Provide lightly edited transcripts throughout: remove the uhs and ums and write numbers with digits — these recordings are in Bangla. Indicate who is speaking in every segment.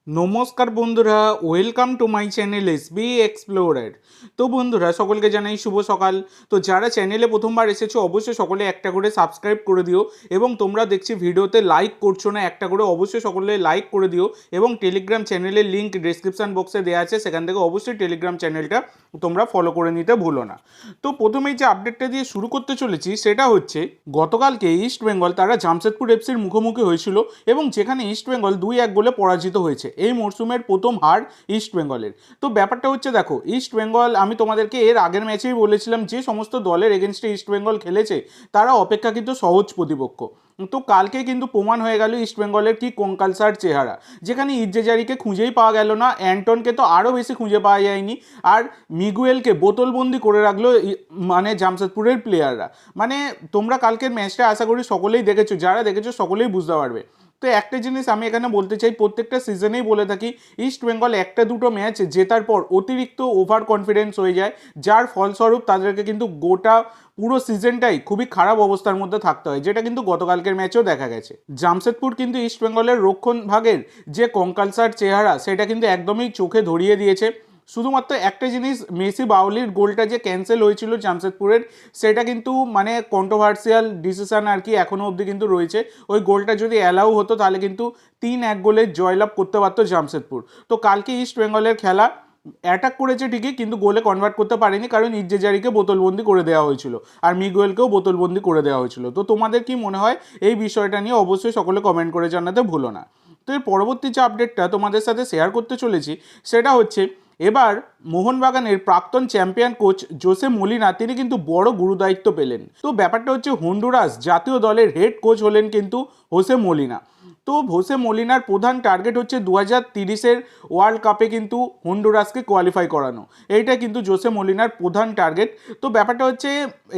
Speaker 1: নমস্কার বন্ধুরা, welcome to my channel SB explorer. তো বন্ধুরা, সকলকে জানাই শুভ সকাল। তো যারা চ্যানেলে প্রথমবার এসেছো অবশ্যই সকলে একটা করে সাবস্ক্রাইব করে দিও, এবং তোমরা দেখছি ভিডিওতে লাইক করছো না, একটা করে অবশ্যই সকলে লাইক করে দিও, এবং টেলিগ্রাম চ্যানেলের লিঙ্ক ডেসক্রিপশন বক্সে দেওয়া আছে, সেখান থেকে অবশ্যই টেলিগ্রাম চ্যানেলটা তোমরা ফলো করে নিতে ভুলো না। তো প্রথমেই যে আপডেটটা দিয়ে শুরু করতে চলেছি সেটা হচ্ছে, গতকালকে ইস্ট বেঙ্গল তারা জামশেদপুর এফসির মুখোমুখি হয়েছিল, এবং যেখানে ইস্ট বেঙ্গল 2-1 গোলে পরাজিত হয়েছে। এই মরশুমের প্রথম হার ইস্ট বেঙ্গলের। তো ব্যাপারটা হচ্ছে, দেখো, ইস্ট বেঙ্গল, আমি তোমাদেরকে এর আগের ম্যাচেই বলেছিলাম যে সমস্ত দলের এগেনস্টে ইস্ট বেঙ্গল খেলেছে তারা অপেক্ষাকৃত সহজ প্রতিপক্ষ। তো কালকে কিন্তু প্রমাণ হয়ে গেল ইস্ট বেঙ্গলের কি কঙ্কালসার চেহারা, যেখানে ইজ্জেজারিকে খুঁজেই পাওয়া গেল না, অ্যান্টনকে তো আরও বেশি খুঁজে পাওয়া যায়নি, আর মিগুয়েলকে বোতলবন্দি করে রাখলো মানে জামশেদপুরের প্লেয়াররা। মানে তোমরা কালকের ম্যাচটা আশা করি সকলেই দেখেছো, যারা দেখেছো সকলেই বুঝতে পারবে। তো একটা জিনিস আমি এখানে বলতে চাই, প্রত্যেকটা সিজনেই বলে থাকি, ইস্ট বেঙ্গল একটা দুটো ম্যাচ জেতার পর অতিরিক্ত ওভার কনফিডেন্স হয়ে যায়, যার ফলস্বরূপ তাদেরকে কিন্তু গোটা পুরো সিজনটাই খুবই খারাপ অবস্থার মধ্যে থাকতে হয়, যেটা কিন্তু গতকালকের ম্যাচেও দেখা গেছে। জামশেদপুর কিন্তু ইস্ট বেঙ্গলের রক্ষণ ভাগের যে কঙ্কালসার চেহারা সেটা কিন্তু একদমই চোখে ধরিয়ে দিয়েছে। শুধুমাত্র একটা জিনিস, মেসি বাউলির গোলটা যে ক্যান্সেল হয়েছিল জামশেদপুরের, সেটা কিন্তু মানে কন্ট্রোভার্সিয়াল ডিসিশন আর কি, এখনও অবধি কিন্তু রয়েছে। ওই গোলটা যদি অ্যালাউ হতো তাহলে কিন্তু 3-1 গোলের জয়লাভ করতে পারতো জামশেদপুর। তো কালকে ইস্ট বেঙ্গলের খেলা, অ্যাটাক করেছে ঠিকই, কিন্তু গোলে কনভার্ট করতে পারেনি, কারণ ইজ্জেজারিকে বোতলবন্দি করে দেওয়া হয়েছিল, আর মিগুয়েলকেও বোতলবন্দি করে দেওয়া হয়েছিল। তো তোমাদের কি মনে হয় এই বিষয়টা নিয়ে অবশ্যই সকলে কমেন্ট করে জানাতে ভুলো না। তো এর পরবর্তী যে আপডেটটা তোমাদের সাথে শেয়ার করতে চলেছি সেটা হচ্ছে, এবার মোহনবাগানের প্রাক্তন চ্যাম্পিয়ন কোচ জোসে মোলিনা তিনি কিন্তু বড় গুরুদায়িত্ব পেলেন। তো ব্যাপারটা হচ্ছে, হন্ডুরাস জাতীয় দলের হেড কোচ হলেন কিন্তু হোসে মোলিনা। তো হোসে মোলিনার প্রধান টার্গেট হচ্ছে 2030 ওয়ার্ল্ড কাপে কিন্তু হন্ডুরাসকে কোয়ালিফাই করানো। এইটা কিন্তু জোসে মোলিনার প্রধান টার্গেট। তো ব্যাপারটা হচ্ছে,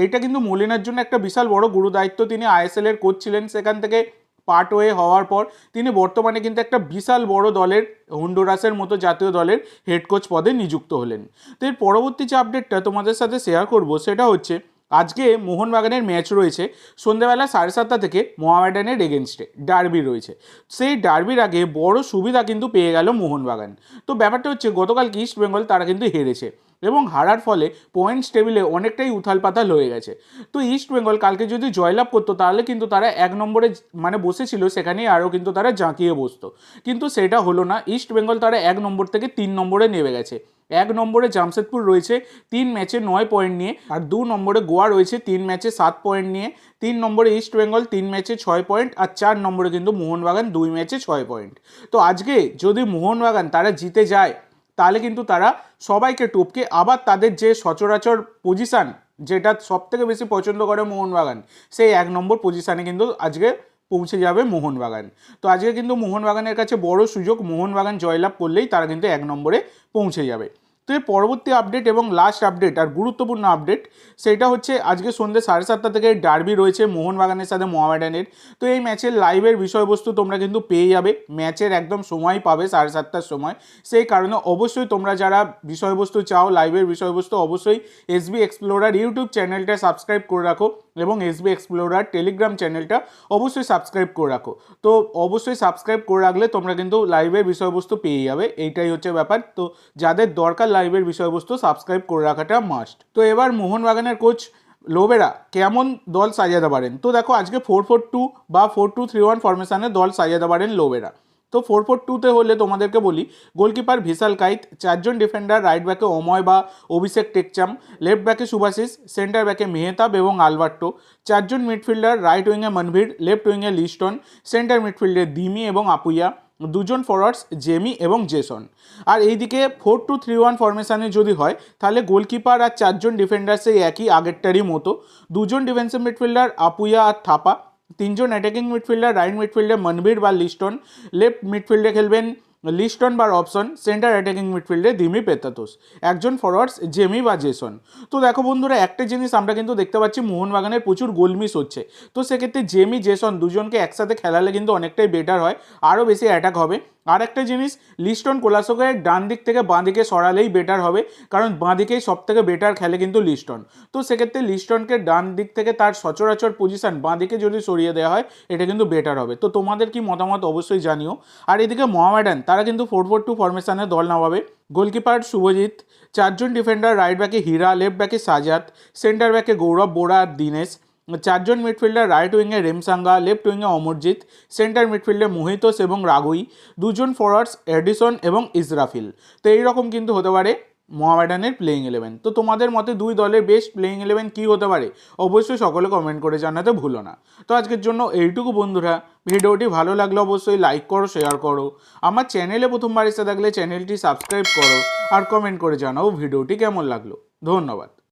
Speaker 1: এইটা কিন্তু মোলিনার জন্য একটা বিশাল বড় গুরুদায়িত্ব। তিনি আইএসএল এর কোচ ছিলেন, সেখান থেকে পার্ট ওয়ে হওয়ার পর তিনি বর্তমানে কিন্তু একটা বিশাল বড় দলের, হন্ডুরাসের মতো জাতীয় দলের হেড কোচ পদে নিযুক্ত হলেন। তো এর পরবর্তী যে আপডেটটা তোমাদের সাথে শেয়ার করব সেটা হচ্ছে, আজকে মোহনবাগানের ম্যাচ রয়েছে সন্ধ্যেবেলা 7:30 থেকে মোহামেডানের এগেনস্টে ডার্বি রয়েছে। সেই ডার্বির আগে বড় সুবিধা কিন্তু পেয়ে গেল মোহনবাগান। তো ব্যাপারটা হচ্ছে, গতকাল ইস্ট বেঙ্গল তারা কিন্তু হেরেছে, এবং হারার ফলে পয়েন্টস টেবিলে অনেকটাই উথাল পাতাল হয়ে গেছে। তো ইস্ট বেঙ্গল কালকে যদি জয়লাভ করতো তাহলে কিন্তু তারা 1 নম্বরে মানে বসেছিল, সেখানেই আরও কিন্তু তারা জাঁকিয়ে বসতো, কিন্তু সেটা হলো না। ইস্ট বেঙ্গল তারা 1 নম্বর থেকে 3 নম্বরে নেমে গেছে। 1 নম্বরে জামশেদপুর রয়েছে 3 ম্যাচে 9 পয়েন্ট নিয়ে, আর 2 নম্বরে গোয়া রয়েছে 3 ম্যাচে 7 পয়েন্ট নিয়ে, 3 নম্বরে ইস্ট বেঙ্গল 3 ম্যাচে 6 পয়েন্ট, আর 4 নম্বরে কিন্তু মোহনবাগান 2 ম্যাচে 6 পয়েন্ট। তো আজকে যদি মোহনবাগান তারা জিতে যায় তাহলে কিন্তু তারা সবাইকে টপকে আবার তাদের যে সচরাচর পজিশান, যেটা সব থেকে বেশি পছন্দ করে মোহনবাগান, সেই 1 নম্বর পজিশানে কিন্তু আজকে পৌঁছে যাবে মোহনবাগান। তো আজকে কিন্তু মোহনবাগানের কাছে বড় সুযোগ, মোহনবাগান জয়লাভ করলেই তারা কিন্তু 1 নম্বরে পৌঁছে যাবে। তো এর পরবর্তী আপডেট এবং লাস্ট আপডেট আর গুরুত্বপূর্ণ আপডেট, সেটা হচ্ছে আজকে সন্ধ্যে 7:30 থেকে ডার্বি রয়েছে মোহনবাগানের সাথে মোহামেডানের। তো এই ম্যাচের লাইভের বিষয়বস্তু তোমরা কিন্তু পেয়ে যাবে, ম্যাচের একদম সময় পাবে 7:30টার সময়। সেই কারণে অবশ্যই তোমরা যারা বিষয়বস্তু চাও, লাইভের বিষয়বস্তু, অবশ্যই এসবি এক্সপ্লোরার ইউটিউব চ্যানেলটা সাবস্ক্রাইব করে রাখো, এবং এসবি এক্সপ্লোরার টেলিগ্রাম চ্যানেলটা অবশ্যই সাবস্ক্রাইব করে রাখো। তো অবশ্যই সাবস্ক্রাইব করে রাখলে তোমরা কিন্তু লাইভের বিষয়বস্তু পেয়ে যাবে, এইটাই হচ্ছে ব্যাপার। তো যাদের দরকার লাইভের বিষয়বস্তু, সাবস্ক্রাইব করে রাখাটা মাস্ট। তো এবার মোহনবাগানের কোচ লোবেরা কেমন দল সাজাতে পারেন, তো দেখো, আজকে 4-4-2 বা 4-2-3-1 ফরমেশনে দল সাজাতে পারেন লোবেরা। তো 4-4-2-তে হলে তোমাদেরকে বলি, গোলকিপার ভিশাল কাইত, 4 জন ডিফেন্ডার, রাইট ব্যাকে অময় বা অভিষেক টেকচাম, লেফট ব্যাকে সুভাশিস, সেন্টার ব্যাকে মেহতাব এবং আলবার্টো, 4 জন মিডফিল্ডার, রাইট উইংয়ে মনভীর, লেফট উইংয়ে লিস্টন, সেন্টার মিডফিল্ডে দিমি এবং আপুইয়া, 2 জন ফরওয়ার্ডস জেমি এবং জেসন। আর এইদিকে 4-2-3-1 ফরমেশনে যদি হয় তাহলে গোলকিপার আর 4 জন ডিফেন্ডার সেই একই আগেরটারই মতো, 2 জন ডিফেন্সিভ মিডফিল্ডার আপুইয়া আর থাপা, 3 জন অ্যাটাকিং মিডফিল্ডার, রাইট মিডফিল্ডে মনবীর বা লিস্টন, লেফট মিডফিল্ডে খেলবেন লিস্টন বা রবসন, সেন্টার অ্যাটাকিং মিডফিল্ডে দিমি পেতাতোস, 1 জন ফরওয়ার্ডস জেমি বা জেসন। তো দেখো বন্ধুরা, একটা জিনিস আমরা কিন্তু দেখতে পাচ্ছি, মোহনবাগানের প্রচুর গোল মিস হচ্ছে। তো সেক্ষেত্রে জেমি জেসন দুজনকে একসাথে খেলালে কিন্তু অনেকটাই বেটার হয়, আরও বেশি অ্যাটাক হবে। আর একটা জিনিস, লিস্টন কোলাসোকে ডান দিক থেকে বাঁ দিকে সরালেই বেটার হবে, কারণ বাঁ দিকেই সব থেকে বেটার খেলে কিন্তু লিস্টন। তো সেক্ষেত্রে লিস্টনকে ডান দিক থেকে তার সচরাচর পজিশন বাঁ দিকে যদি সরিয়ে দেওয়া হয় এটা কিন্তু বেটার হবে। তো তোমাদের কি মতামত অবশ্যই জানিও। আর এদিকে মোহামেডান তারা কিন্তু 4-4-2 ফরমেশনে দল নামাবে। গোলকিপার শুভজিৎ, 4জন ডিফেন্ডার, রাইট ব্যাকে হীরা, লেফট ব্যাকে সাজাত, সেন্টার ব্যাকে গৌরব বোরা আর দীনেশ, 4জন মিডফিল্ডার, রাইট উইংয়ে রেমসাঙ্গা, লেফট উইংয়ে অমরজিৎ, সেন্টার মিডফিল্ডে মোহিতোস এবং রাগুই, 2জন ফরওয়ার্ডস এডিসন এবং ইসরাফিল। তো এইরকম কিন্তু হতে পারে মোহামেডানের প্লেইং 11। তো তোমাদের মতে দুই দলের বেস্ট প্লেইং 11 কী হতে পারে অবশ্যই সকলে কমেন্ট করে জানাতে ভুলো না। তো আজকের জন্য এইটুকু বন্ধুরা, ভিডিওটি ভালো লাগলে অবশ্যই লাইক করো, শেয়ার করো, আমার চ্যানেলে প্রথমবার এসে থাকলে চ্যানেলটি সাবস্ক্রাইব করো আর কমেন্ট করে জানাও ভিডিওটি কেমন লাগলো। ধন্যবাদ।